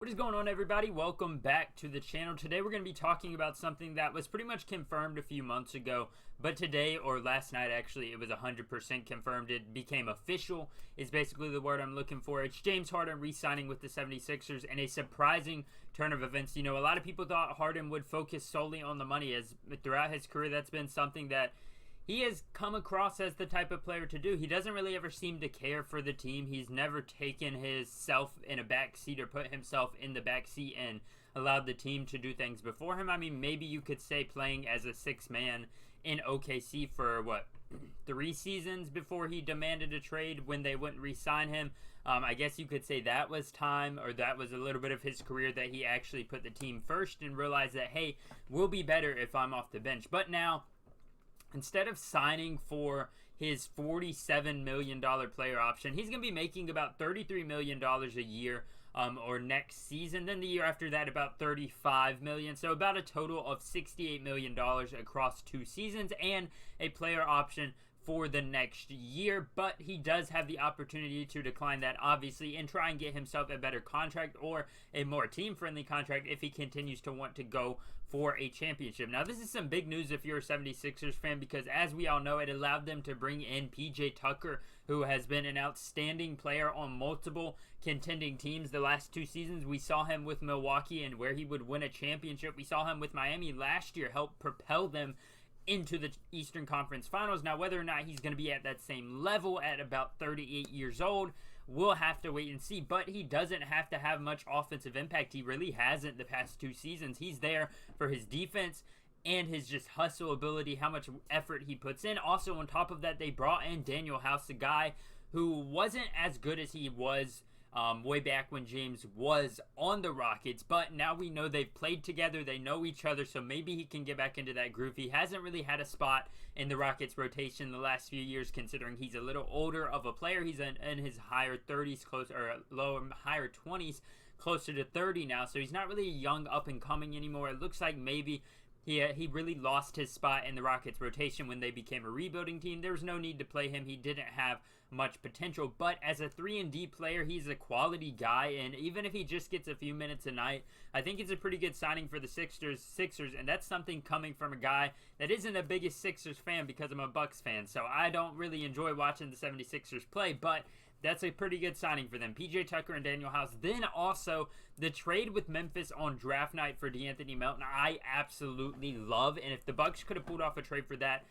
What is going on, everybody? Welcome back to the channel. Today we're going to be talking about something that was pretty much confirmed a few months ago, but today, or last night actually, it was 100% confirmed. It became official, is basically the word I'm looking for. It's James Harden re-signing with the 76ers, and a surprising turn of events. You know, a lot of people thought Harden would focus solely on the money, as throughout his career that's been something that he has come across as the type of player to do. He doesn't really ever seem to care for the team. He's never taken himself in a back seat or put himself in the back seat and allowed the team to do things before him. I mean, maybe you could say playing as a sixth man in OKC for, 3 seasons before he demanded a trade when they wouldn't re-sign him. I guess you could say that was time, or that was a little bit of his career that he actually put the team first and realized that, hey, we'll be better if I'm off the bench. But now, instead of signing for his $47 million player option, he's going to be making about $33 million a year or next season. Then the year after that, about $35 million. So about a total of $68 million across 2 seasons and a player option for the next year. But he does have the opportunity to decline that, obviously, and try and get himself a better contract or a more team-friendly contract if he continues to want to go for a championship. Now, this is some big news if you're a 76ers fan, because as we all know, it allowed them to bring in PJ Tucker, who has been an outstanding player on multiple contending teams the last 2 seasons. We saw him with Milwaukee and where he would win a championship. We saw him with Miami last year, help propel them into the Eastern Conference Finals. Now, whether or not he's going to be at that same level at about 38 years old, we'll have to wait and see. But he doesn't have to have much offensive impact. He really hasn't the past 2 seasons. He's there for his defense and his just hustle ability, how much effort he puts in. Also, on top of that, they brought in Daniel House, a guy who wasn't as good as he was way back when James was on the Rockets, but now we know they've played together, they know each other, so maybe he can get back into that groove. He hasn't really had a spot in the Rockets rotation the last few years, considering he's a little older of a player. He's in his higher 30s, higher 20s, closer to 30 now, so he's not really a young up-and-coming anymore. It looks like maybe he really lost his spot in the Rockets rotation when they became a rebuilding team. There was no need to play him. He didn't have much potential, but as a 3-and-D player, he's a quality guy, and even if he just gets a few minutes a night, I think it's a pretty good signing for the Sixers, and that's something coming from a guy that isn't the biggest Sixers fan because I'm a Bucks fan, so I don't really enjoy watching the 76ers play, but that's a pretty good signing for them. PJ Tucker and Daniel House. Then also the trade with Memphis on draft night for DeAnthony Melton, I absolutely love. And if the Bucks could have pulled off a trade for that,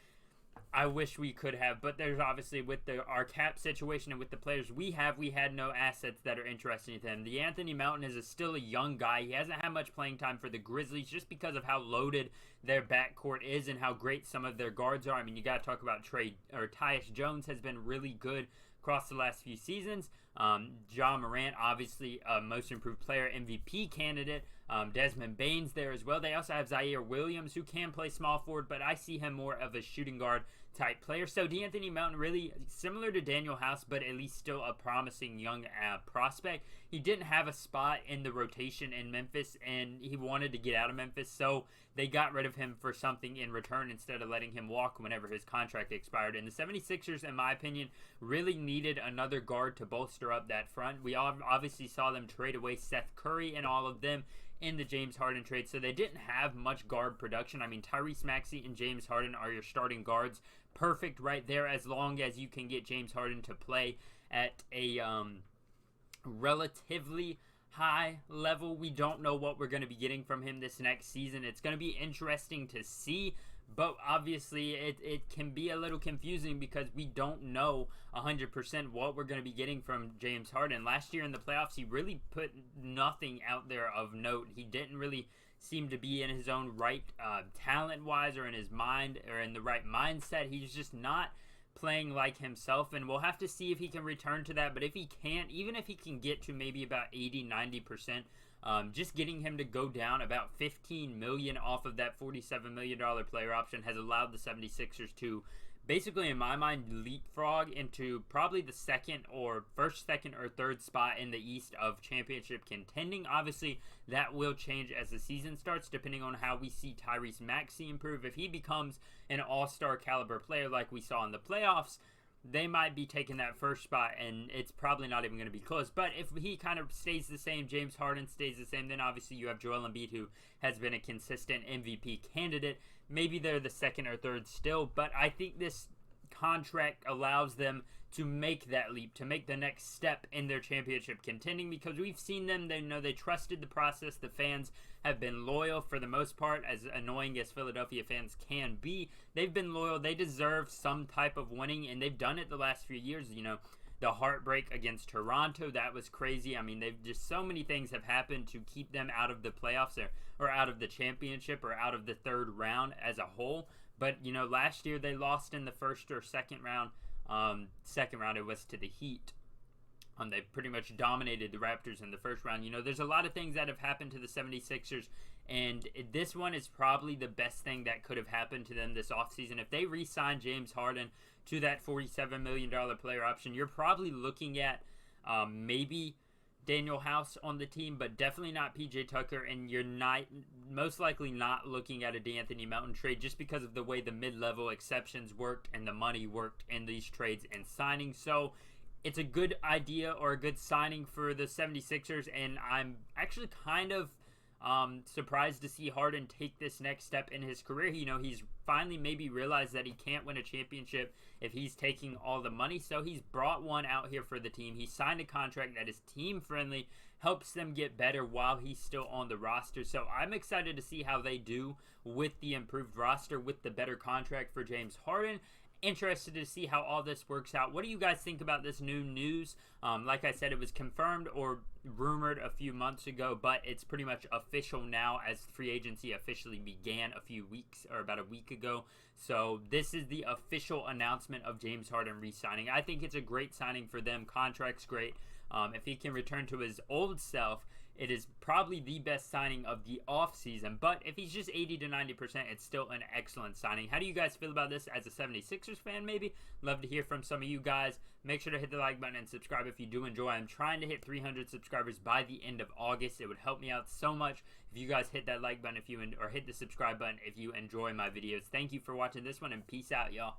I wish we could have. But there's obviously, with our cap situation and with the players we had no assets that are interesting to him. DeAnthony Melton is still a young guy. He hasn't had much playing time for the Grizzlies just because of how loaded their backcourt is and how great some of their guards are. I mean, you got to talk about Tyus Jones has been really good across the last few seasons. Ja Morant, obviously a most improved player, MVP candidate. Desmond Bane's there as well. They also have Zaire Williams, who can play small forward, but I see him more of a shooting guard type player. So DeAnthony Melton, really similar to Daniel House, but at least still a promising young prospect. He didn't have a spot in the rotation in Memphis, and he wanted to get out of Memphis, so they got rid of him for something in return instead of letting him walk whenever his contract expired. And the 76ers, in my opinion, really needed another guard to bolster up that front. We obviously saw them trade away Seth Curry and all of them in the James Harden trade, so they didn't have much guard production. I mean, Tyrese Maxey and James Harden are your starting guards. Perfect right there, as long as you can get James Harden to play at a relatively high level. We don't know what we're going to be getting from him this next season. It's going to be interesting to see, but obviously it can be a little confusing because we don't know 100% what we're going to be getting from James Harden. Last year in the playoffs, he really put nothing out there of note. He didn't really seem to be in his own right talent-wise or in his mind or in the right mindset. He's just not playing like himself, and we'll have to see if he can return to that. But if he can't, even if he can get to maybe about 80-90%, just getting him to go down about $15 million off of that $47 million player option has allowed the 76ers to basically, in my mind, leapfrog into probably the second or third spot in the East of championship contending. Obviously, that will change as the season starts, depending on how we see Tyrese Maxey improve. If he becomes an all-star caliber player like we saw in the playoffs, they might be taking that first spot, and it's probably not even going to be close. But if he kind of stays the same, James Harden stays the same, then obviously you have Joel Embiid, who has been a consistent MVP candidate. Maybe they're the second or third still, but I think this contract allows them to make that leap, to make the next step in their championship contending, because we've seen them, they trusted the process. The fans have been loyal for the most part, as annoying as Philadelphia fans can be. They've been loyal. They deserve some type of winning, and they've done it the last few years. The heartbreak against Toronto, that was crazy. I mean, they've just, so many things have happened to keep them out of the playoffs or out of the championship or out of the third round as a whole. But, last year they lost in the first or second round. Second round, it was to the Heat. They pretty much dominated the Raptors in the first round. There's a lot of things that have happened to the 76ers, and this one is probably the best thing that could have happened to them this offseason. If they re-sign James Harden to that $47 million player option, you're probably looking at maybe Daniel House on the team, but definitely not PJ Tucker, and you're most likely not looking at a DeAnthony Melton trade, just because of the way the mid-level exceptions worked and the money worked in these trades and signings. So it's a good idea, or a good signing for the 76ers, and I'm actually kind of surprised to see Harden take this next step in his career. He's finally maybe realized that he can't win a championship if he's taking all the money, so he's brought one out here for the team. He signed a contract that is team friendly, helps them get better while he's still on the roster. So I'm excited to see how they do with the improved roster, with the better contract for James Harden. Interested to see how all this works out. What do you guys think about this new news? Like I said, it was confirmed or rumored a few months ago, but it's pretty much official now, as free agency officially began about a week ago. So this is the official announcement of James Harden re-signing. I think it's a great signing for them. Contract's great. If he can return to his old self, it is probably the best signing of the offseason. But if he's just 80 to 90%, it's still an excellent signing. How do you guys feel about this as a 76ers fan, maybe? Love to hear from some of you guys. Make sure to hit the like button and subscribe if you do enjoy. I'm trying to hit 300 subscribers by the end of August. It would help me out so much if you guys hit that like button or hit the subscribe button if you enjoy my videos. Thank you for watching this one, and peace out, y'all.